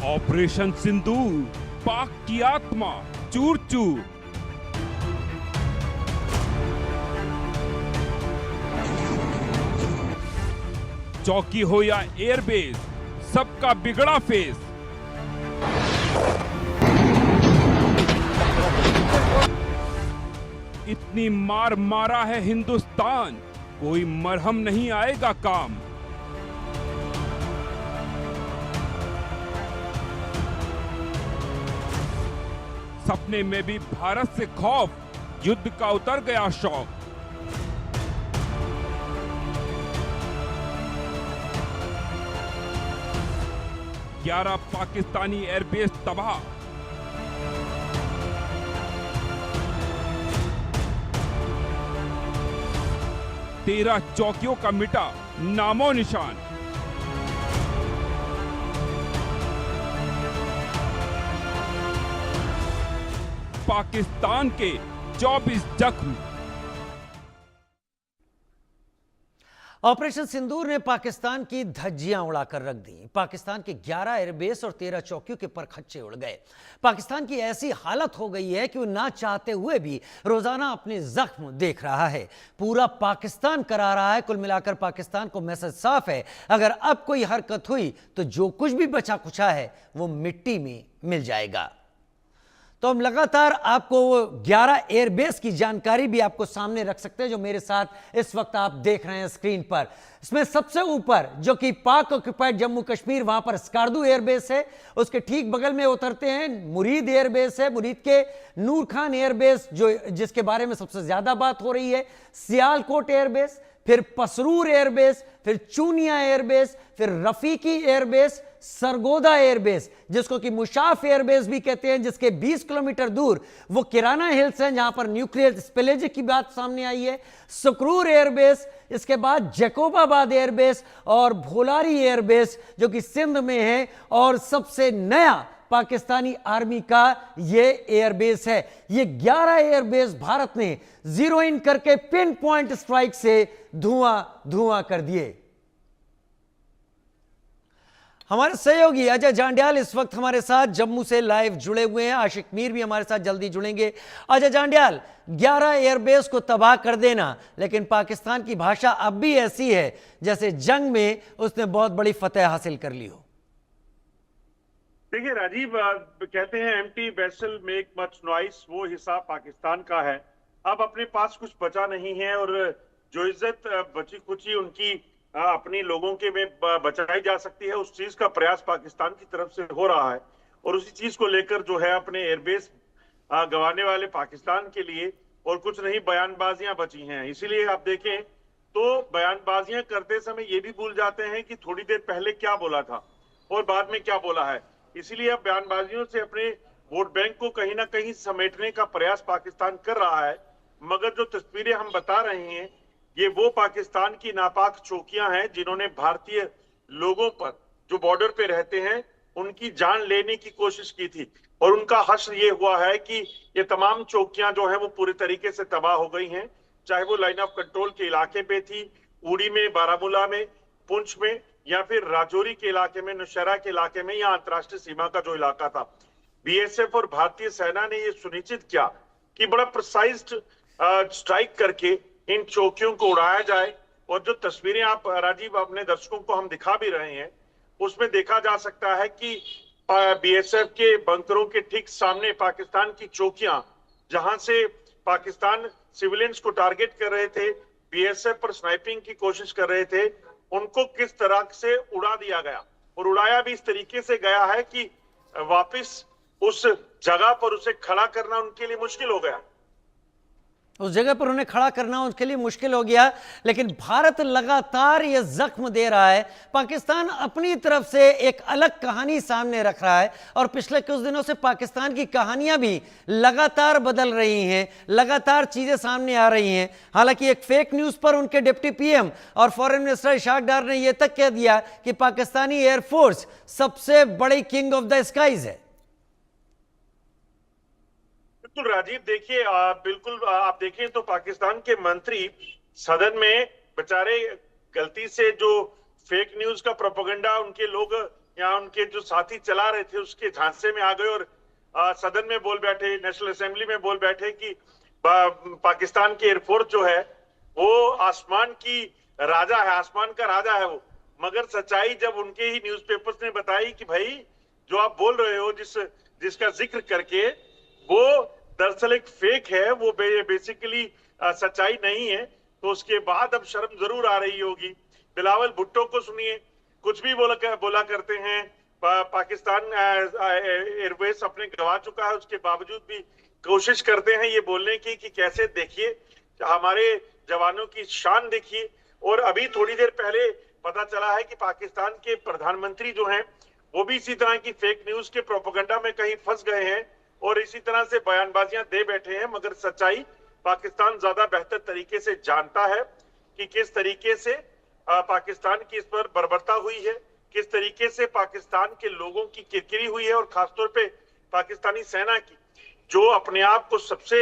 Operation सिंदूर, पाक की आत्मा चूर चूर। चौकी हो या एयरबेस, सबका बिगड़ा फेस। इतनी मार मारा है हिंदुस्तान, कोई मरहम नहीं आएगा काम। सपने में भी भारत से खौफ, युद्ध का उतर गया शौक। ग्यारह पाकिस्तानी एयरबेस तबाह। तेरह चौकियों का मिटा नामो निशान। पाकिस्तान के 24 जख्म। ऑपरेशन सिंदूर ने पाकिस्तान की धज्जियां उड़ाकर रख दी। पाकिस्तान के 11 एयरबेस और 13 चौकियों के परखच्चे उड़ गए। पाकिस्तान की ऐसी हालत हो गई है कि वो ना चाहते हुए भी रोजाना अपने जख्म देख रहा है। पूरा पाकिस्तान करा रहा है। कुल मिलाकर पाकिस्तान को मैसेज साफ है, अगर अब कोई हरकत हुई तो जो कुछ भी बचा कुचा है वो मिट्टी में मिल जाएगा। तो हम लगातार आपको 11 एयरबेस की जानकारी भी आपको सामने रख सकते हैं जो मेरे साथ इस वक्त आप देख रहे हैं स्क्रीन पर। इसमें सबसे ऊपर जो कि पाक ऑक्युपाइड जम्मू कश्मीर, वहां पर स्कार्दू एयरबेस है। उसके ठीक बगल में उतरते हैं मुरीद एयरबेस है। मुरीद के नूर खान एयरबेस जो जिसके बारे में सबसे ज्यादा बात हो रही है, सियालकोट एयरबेस, फिर पसरूर एयरबेस, फिर चूनिया एयरबेस, फिर रफीकी एयरबेस, सरगोदा एयरबेस जिसको कि मुशाफ एयरबेस भी कहते हैं, जिसके 20 किलोमीटर दूर वो किराना हिल्स हैं जहां पर न्यूक्लियर स्पिलेज की बात सामने आई है, सुकरूर एयरबेस, इसके बाद जैकोबाबाद एयरबेस और भोलारी एयरबेस जो कि सिंध में है, और सबसे नया पाकिस्तानी आर्मी का ये एयरबेस है। ये 11 एयरबेस भारत ने जीरो इन करके पिन पॉइंट स्ट्राइक से धुआं धुआं कर दिए। हमारे सहयोगी अजय जांड्याल इस वक्त हमारे साथ जम्मू से लाइव जुड़े हुए हैं। आशिक मीर भी हमारे साथ जल्दी जुड़ेंगे। अजय जांड्याल, 11 एयरबेस को तबाह कर देना, लेकिन पाकिस्तान की भाषा अब भी ऐसी है जैसे जंग में उसने बहुत बड़ी फतेह हासिल कर ली हो। देखिए राजीव, कहते हैं empty vessel make much noise, वो हिसाब पाकिस्तान का है। अब अपने पास कुछ बचा नहीं है और जो इज्जत बची खुची उनकी अपनी लोगों के में बचाई जा सकती है, उस चीज का प्रयास पाकिस्तान की तरफ से हो रहा है। और उसी चीज को लेकर जो है अपने एयरबेस गंवाने वाले पाकिस्तान के लिए और कुछ नहीं बयानबाजियां बची हैं। इसीलिए आप देखें तो बयानबाजियां करते समय ये भी भूल जाते हैं कि थोड़ी देर पहले क्या बोला था और बाद में क्या बोला है। इसीलिए अब बयानबाजियों से अपने वोट बैंक को कहीं ना कहीं समेटने का प्रयास पाकिस्तान कर रहा है। मगर जो तस्वीरें हम बता रहे हैं ये वो पाकिस्तान की नापाक चौकियां हैं जिन्होंने भारतीय लोगों पर जो बॉर्डर पे रहते हैं उनकी जान लेने की कोशिश की थी, और उनका हश्र ये हुआ है कि ये तमाम चौकियां जो है वो पूरी तरीके से तबाह हो गई हैं। चाहे वो लाइन ऑफ कंट्रोल के इलाके पे थी, उड़ी में, बारामूला में, पुंछ में, या फिर राजौरी के इलाके में, नौशहरा के इलाके में, या अंतर्राष्ट्रीय सीमा का जो इलाका था। बीएसएफ और भारतीय सेना ने ये सुनिश्चित किया कि बड़ा प्रिसाइज्ड स्ट्राइक करके इन चौकियों को उड़ाया जाए। और जो तस्वीरें आप राजीव अपने दर्शकों को हम दिखा भी रहे हैं उसमें देखा जा सकता है कि बीएसएफ के बंकरों के ठीक सामने पाकिस्तान की चौकियां, जहां से पाकिस्तान सिविलियंस को टारगेट कर रहे थे, बीएसएफ पर स्नाइपिंग की कोशिश कर रहे थे, उनको किस तरह से उड़ा दिया गया। और उड़ाया भी इस तरीके से गया है कि वापस उस जगह पर उसे खड़ा करना उनके लिए मुश्किल हो गया। उस जगह पर उन्हें खड़ा करना उसके लिए मुश्किल हो गया। लेकिन भारत लगातार यह जख्म दे रहा है। पाकिस्तान अपनी तरफ से एक अलग कहानी सामने रख रहा है और पिछले कुछ दिनों से पाकिस्तान की कहानियां भी लगातार बदल रही हैं, लगातार चीजें सामने आ रही हैं। हालांकि एक फेक न्यूज पर उनके डिप्टी पीएम और फॉरेन मिनिस्टर इशाक डार ने यह तक कह दिया कि पाकिस्तानी एयरफोर्स सबसे बड़ी किंग ऑफ द स्काईज है। बिल्कुल राजीव, देखिए बिल्कुल आप देखें तो पाकिस्तान के मंत्री सदन में बेचारे गलती से जो फेक न्यूज का प्रोपेगेंडा उनके लोग या उनके जो साथी चला रहे थे उसके झांसे में आ गए और सदन में बोल बैठे, नेशनल असेंबली में बोल बैठे कि पाकिस्तान की एयरफोर्स जो है वो आसमान की राजा है, आसमान का राजा है वो। मगर सच्चाई जब उनके ही न्यूज़पेपर्स ने बताई कि भाई जो आप बोल रहे हो जिसका जिक्र करके, वो दरअसल एक फेक है, वो बेसिकली सच्चाई नहीं है, तो उसके बाद अब शर्म जरूर आ रही होगी। बिलावल भुट्टो को सुनिए, कुछ भी बोला करते हैं। पाकिस्तान एयरवेज अपने गवा चुका है, उसके बावजूद भी कोशिश करते हैं ये बोलने की कि कैसे देखिए हमारे जवानों की शान देखिए। और अभी थोड़ी देर पहले पता चला है कि पाकिस्तान के प्रधानमंत्री जो हैं वो भी इसी तरह की फेक न्यूज के प्रोपेगेंडा में कहीं फंस गए हैं और इसी तरह से बयानबाजियां दे बैठे हैं। मगर सच्चाई पाकिस्तान ज्यादा बेहतर तरीके से जानता है कि किस तरीके से पाकिस्तान की इस पर बर्बरता हुई है, किस तरीके से पाकिस्तान के लोगों की किरकिरी हुई है और खासतौर पे पाकिस्तानी सेना की, जो अपने आप को सबसे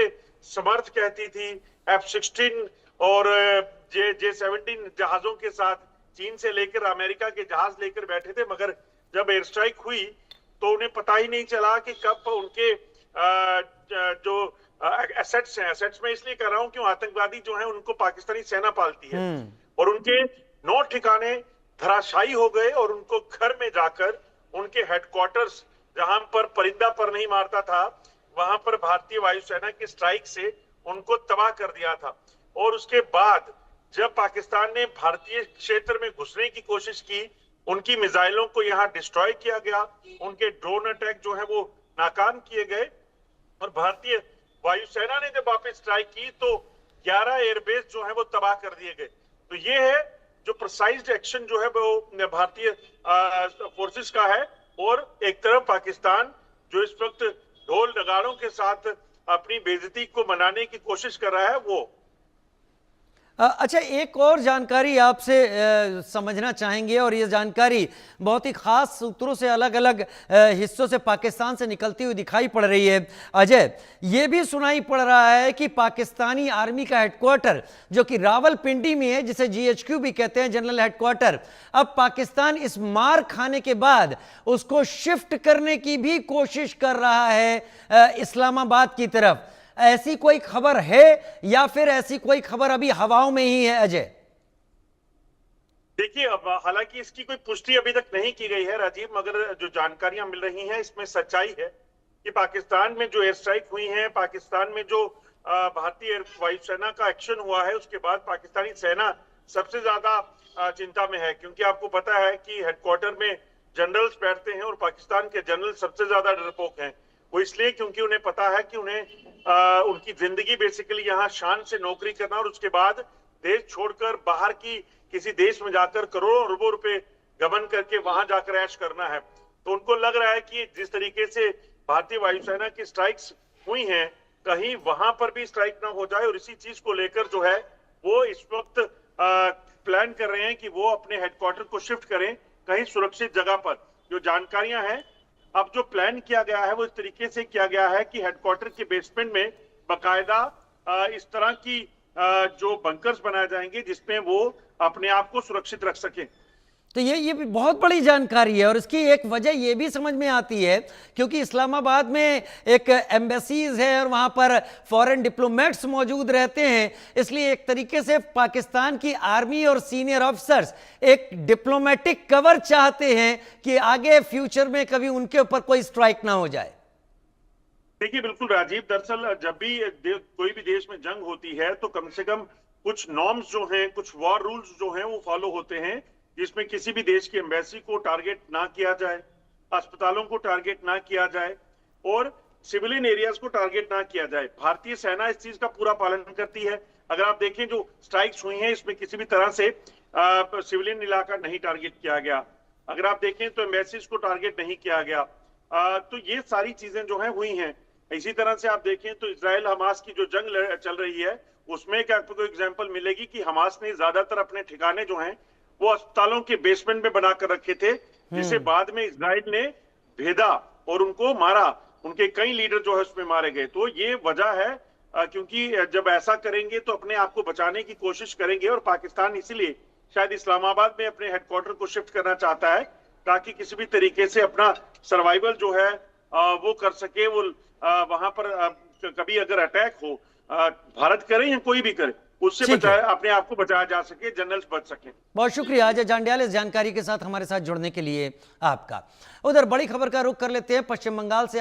समर्थ कहती थी, F-16 और J-17 जहाजों के साथ चीन से लेकर अमेरिका के जहाज लेकर बैठे थे। मगर जब एयर स्ट्राइक हुई तो उन्हें पता ही नहीं चला कि कब उनके जो एसेट्स हैं, एसेट्स में इसलिए कर रहा हूं क्यों आतंकवादी जो हैं उनको पाकिस्तानी सेना पालती है, और उनके 9 ठिकाने धराशायी हो गए और उनको घर में जाकर उनके हेडक्वार्टर्स जहां पर परिंदा पर नहीं मारता था वहां पर भारतीय वायुसेना की स्ट्राइक से उनको तबाह कर दिया था। और उसके बाद जब पाकिस्तान ने भारतीय क्षेत्र में घुसने की कोशिश की, उनकी मिसाइलों को यहां डिस्ट्रॉय किया गया, उनके ड्रोन अटैक जो है वो नाकाम किए गए और भारतीय वायुसेना ने जब वापस स्ट्राइक की तो 11 एयरबेस जो है वो तबाह कर दिए गए। तो ये है जो प्रिसाइज्ड एक्शन जो है वो भारतीय फोर्सेस का है। और एक तरफ पाकिस्तान जो इस वक्त ढोल नगाड़ों के साथ अपनी बेइज्जती को मनाने की कोशिश कर रहा है वो। अच्छा, एक और जानकारी आपसे समझना चाहेंगे, और ये जानकारी बहुत ही खास सूत्रों से अलग अलग हिस्सों से पाकिस्तान से निकलती हुई दिखाई पड़ रही है। अजय, ये भी सुनाई पड़ रहा है कि पाकिस्तानी आर्मी का हेडक्वार्टर जो कि रावलपिंडी में है, जिसे GHQ भी कहते हैं, जनरल हेडक्वार्टर, अब पाकिस्तान इस मार खाने के बाद उसको शिफ्ट करने की भी कोशिश कर रहा है इस्लामाबाद की तरफ। ऐसी कोई खबर है या फिर ऐसी कोई खबर अभी हवाओं में ही है अजय? देखिए, अब हालांकि इसकी कोई पुष्टि अभी तक नहीं की गई है राजीव, मगर जो जानकारियां मिल रही हैं इसमें सच्चाई है कि पाकिस्तान में जो एयर स्ट्राइक हुई है, पाकिस्तान में जो भारतीय वायुसेना का एक्शन हुआ है, उसके बाद पाकिस्तानी सेना सबसे ज्यादा चिंता में है। क्योंकि आपको पता है कि हेडक्वार्टर में जनरल्स बैठते हैं और पाकिस्तान के जनरल सबसे ज्यादा डरपोक हैं। वो इसलिए क्योंकि उन्हें पता है कि उन्हें उनकी जिंदगी बेसिकली यहाँ शान से नौकरी करना और उसके बाद देश छोड़कर बाहर की किसी देश में जाकर करोड़ों अरबों रुपए गबन करके वहां जाकर ऐश करना है। तो उनको लग रहा है कि जिस तरीके से भारतीय वायुसेना की स्ट्राइक्स हुई हैं, कहीं वहां पर भी स्ट्राइक ना हो जाए। और इसी चीज को लेकर जो है वो इस वक्त प्लान कर रहे हैं कि वो अपने हेडक्वार्टर को शिफ्ट करें कहीं सुरक्षित जगह पर। जो जानकारियां हैं, अब जो प्लान किया गया है वो इस तरीके से किया गया है कि हेडक्वार्टर के बेसमेंट में बकायदा इस तरह की जो बंकर्स बनाए जाएंगे जिसमें वो अपने आप को सुरक्षित रख सकें। तो ये भी बहुत बड़ी जानकारी है, और इसकी एक वजह ये भी समझ में आती है क्योंकि इस्लामाबाद में एक एम्बेसीज है और वहाँ पर फॉरेन डिप्लोमेट्स मौजूद रहते हैं, इसलिए एक तरीके से पाकिस्तान की आर्मी और सीनियर ऑफिसर्स एक डिप्लोमेटिक कवर चाहते हैं कि आगे फ्यूचर में कभी उनके ऊपर कोई स्ट्राइक ना हो जाए। देखिए, बिल्कुल राजीव, दरअसल जब भी कोई भी देश में जंग होती है तो कम से कम कुछ नॉर्म्स जो हैं, कुछ वॉर रूल्स जो हैं वो फॉलो होते हैं, जिसमें किसी भी देश की एम्बेसी को टारगेट ना किया जाए, अस्पतालों को टारगेट ना किया जाए और सिविलियन एरियाज को टारगेट ना किया जाए। भारतीय सेना इस चीज का पूरा पालन करती है। अगर आप देखें जो स्ट्राइक्स हुई हैं इसमें किसी भी तरह से सिविलियन इलाका नहीं टारगेट किया गया। अगर आप देखें तो एम्बेसीज को टारगेट नहीं किया गया। तो ये सारी चीजें जो है हुई हैं। इसी तरह से आप देखें तो इजराइल हमास की जो जंग चल रही है उसमें एक आपको एग्जाम्पल मिलेगी कि हमास ने ज्यादातर अपने ठिकाने जो हैं वो अस्पतालों के बेसमेंट में बनाकर रखे थे, जिसे बाद में इजराइल ने भेदा और उनको मारा। उनके कई लीडर जो है उसमें मारे गए। तो ये वजह है क्योंकि जब ऐसा करेंगे तो अपने आप को बचाने की कोशिश करेंगे और पाकिस्तान इसीलिए शायद इस्लामाबाद में अपने हेडक्वार्टर को शिफ्ट करना चाहता है ताकि किसी भी तरीके से अपना सर्वाइवल जो है वो कर सके। वो वहां पर कभी अगर अटैक हो, भारत करे या कोई भी करे, उससे ठीक है। बचाया, अपने आप को बचाया जा सके, जनरल्स बच सके। बहुत शुक्रिया अजय जांड्याल इस जानकारी के साथ हमारे साथ जुड़ने के लिए आपका। उधर बड़ी खबर का रुख कर लेते हैं। पश्चिम बंगाल से आ